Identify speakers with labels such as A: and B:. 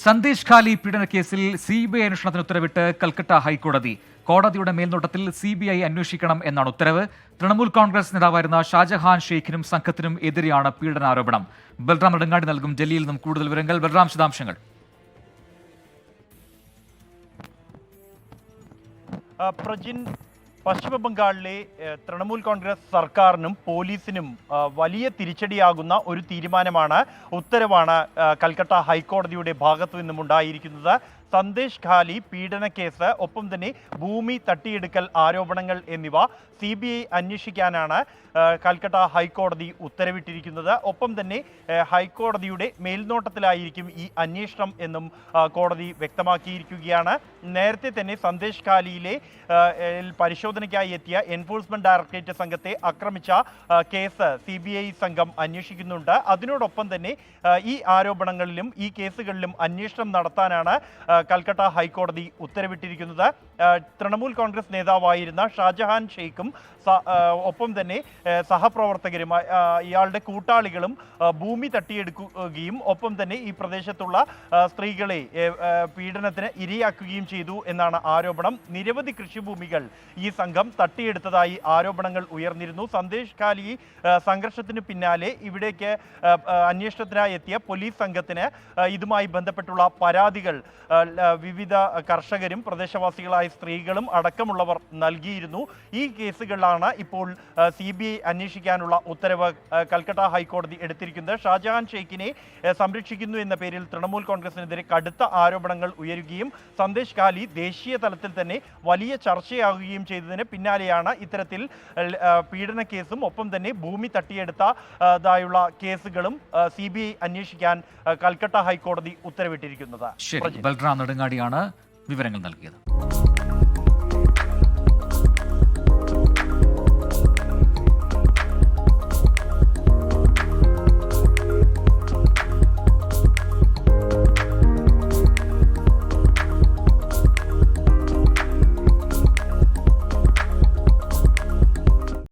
A: സന്ദേശ് ഖാലി പീഡനക്കേസിൽ CBI അന്വേഷണത്തിന് ഉത്തരവിട്ട് കൽക്കട്ട ഹൈക്കോടതി. കോടതിയുടെ മേൽനോട്ടത്തിൽ സിബിഐ അന്വേഷിക്കണം എന്നാണ് ഉത്തരവ്. തൃണമൂൽ കോൺഗ്രസ് നേതാവായിരുന്ന ഷാജഹാൻ ഷെയ്ഖിനും സംഘത്തിനും എതിരെയാണ് പീഡനാരോപണം. ബൽറാം നെടുങ്ങാടി നൽകും ഡൽഹിയിൽ നിന്നും കൂടുതൽ വിവരങ്ങൾ. ബൽറാം, വിശദാംശങ്ങൾ.
B: പ്രജിൻ, പശ്ചിമ ബംഗാളിലെ തൃണമൂൽ കോൺഗ്രസ് സർക്കാരിനും പോലീസിനും വലിയ തിരിച്ചടിയാകുന്ന ഒരു തീരുമാനമാണ്, ഉത്തരവാണ് കൽക്കട്ട ഹൈക്കോടതിയുടെ ഭാഗത്തു നിന്നും ഉണ്ടായിരിക്കുന്നത്. സന്ദേശ് ഖാലി പീഡനക്കേസ്, ഒപ്പം തന്നെ ഭൂമി തട്ടിയെടുക്കൽ ആരോപണങ്ങൾ എന്നിവ സിബിഐ അന്വേഷിക്കാനാണ് കൽക്കട്ട ഹൈക്കോടതി ഉത്തരവിട്ടിരിക്കുന്നത്. ഒപ്പം തന്നെ ഹൈക്കോടതിയുടെ മേൽനോട്ടത്തിലായിരിക്കും ഈ അന്വേഷണം എന്നും കോടതി വ്യക്തമാക്കിയിരിക്കുകയാണ്. നേരത്തെ തന്നെ സന്ദേശ് ഖാലിയിലെ പരിശോധനയ്ക്കായി എത്തിയ എൻഫോഴ്സ്മെന്റ് ഡയറക്ടറേറ്റ് സംഘത്തെ ആക്രമിച്ച കേസ് സിബിഐ സംഘം അന്വേഷിക്കുന്നുണ്ട്. അതിനോടൊപ്പം തന്നെ ഈ ആരോപണങ്ങളിലും ഈ കേസുകളിലും അന്വേഷണം നടത്താനാണ് കൽക്കട്ട ഹൈക്കോടതി ഉത്തരവിട്ടിരിക്കുന്നത്. തൃണമൂൽ കോൺഗ്രസ് നേതാവായിരുന്ന ഷാജഹാൻ ഷെയ്ഖും ഒപ്പം തന്നെ സഹപ്രവർത്തകരും ഇയാളുടെ കൂട്ടാളികളും ഭൂമി തട്ടിയെടുക്കുകയും ഒപ്പം തന്നെ ഈ പ്രദേശത്തുള്ള സ്ത്രീകളെ പീഡനത്തിന് ഇരയാക്കുകയും ചെയ്തു എന്നാണ് ആരോപണം. നിരവധി കൃഷിഭൂമികൾ ഈ സംഘം തട്ടിയെടുത്തതായി ആരോപണങ്ങൾ ഉയർന്നിരുന്നു. സന്ദേശ് ഖാലി സംഘർഷത്തിന് പിന്നാലെ ഇവിടേക്ക് അന്വേഷണത്തിനായി എത്തിയ പോലീസ് സംഘത്തിന് ഇതുമായി ബന്ധപ്പെട്ടുള്ള പരാതികൾ വിവിധ കർഷകരും പ്രദേശവാസികളായ സ്ത്രീകളും അടക്കമുള്ളവർ നൽകിയിരുന്നു. ഈ കേസുകളിലാണ് ഇപ്പോൾ സിബിഐ അന്വേഷിക്കാനുള്ള ഉത്തരവ് കൽക്കട്ട ഹൈക്കോടതി എടുത്തിരിക്കുന്നത്. ഷാജഹാൻ ഷെയ്ഖിനെ സംരക്ഷിക്കുന്നു എന്ന പേരിൽ തൃണമൂൽ കോൺഗ്രസിനെതിരെ കടുത്ത ആരോപണങ്ങൾ ഉയരുകയും സന്ദേശ് ഖാലി ദേശീയ തലത്തിൽ തന്നെ വലിയ ചർച്ചയാകുകയും ചെയ്തതിന് പിന്നാലെയാണ് ഇത്തരത്തിൽ പീഡന കേസും ഒപ്പം തന്നെ ഭൂമി തട്ടിയെടുത്തതായുള്ള കേസുകളും സിബിഐ അന്വേഷിക്കാൻ കൽക്കട്ട ഹൈക്കോടതി ഉത്തരവിട്ടിരിക്കുന്നത്.
A: ബൽറാം നെടുങ്ങാടിയാണ് വിവരങ്ങൾ നൽകിയത്.